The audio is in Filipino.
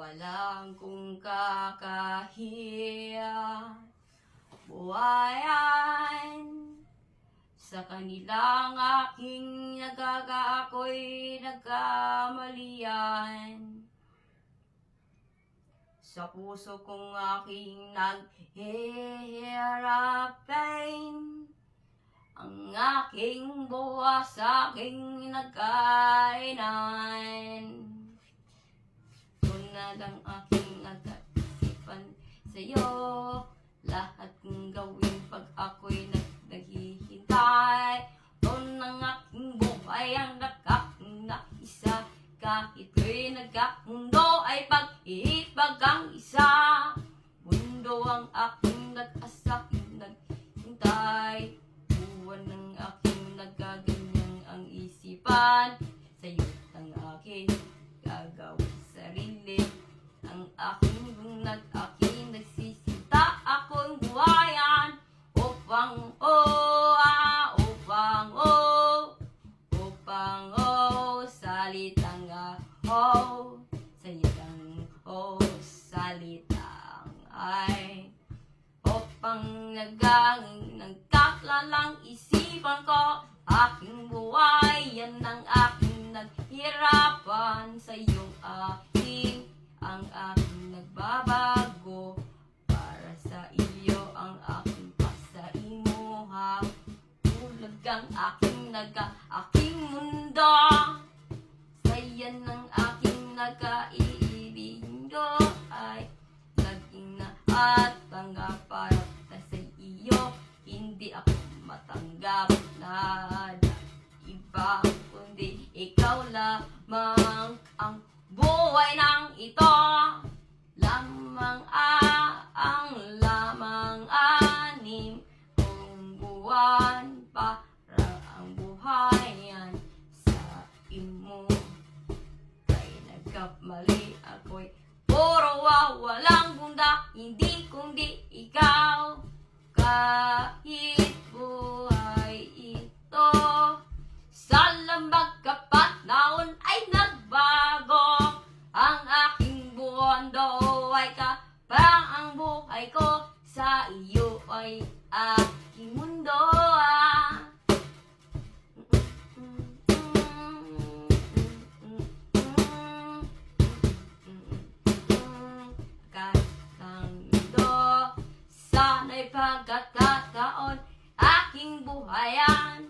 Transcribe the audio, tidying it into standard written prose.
walang kung kakahiya. Buhayan sa kanilang aking ako'y nagkamalian. Sa puso kong aking naghihirapin, ang aking buwas aking nagkainan. Tunad ang aking nag-isipan sa'yo, lahat kong gawin pag ako'y naghihintay. Doon ang aking buhay ang nakakaisa, kahit ko'y nagkamundo ay pag-ibig ang isa. Mundo ang aking nag-asa, naghintay. Buwan ng aking nagkaganyang ang isipan, sa'yo ang aking gagawin sarili. Ang aking nagsisinta, ako'y buhayan upang salitang salitang ay upang nagkakalalang isipan ko, aking buhay yan ang aking naghirapan. Sa iyong ang aking nagbabago, para sa iyo ang aking pasaimuha. Tulad ang aking mundo, sa iyan ang aking nagkaibigo ay naging na at tanggap para sa iyo. Hindi ako matanggap na iba, kundi ikaw lamang. Ang buhay ng ito lamang ang lamang 6 buwan para ang buhayan sa imo. Kay nagkamali ako'y puro walang bunda, hindi kundi ikaw. Kahit buhay ito sa lambag kapat naon ay nagbago, ang aking buwan ay parang ang buhay ko. Sa iyo ay aking mundo. Sana'y pagkakataon aking buhayan.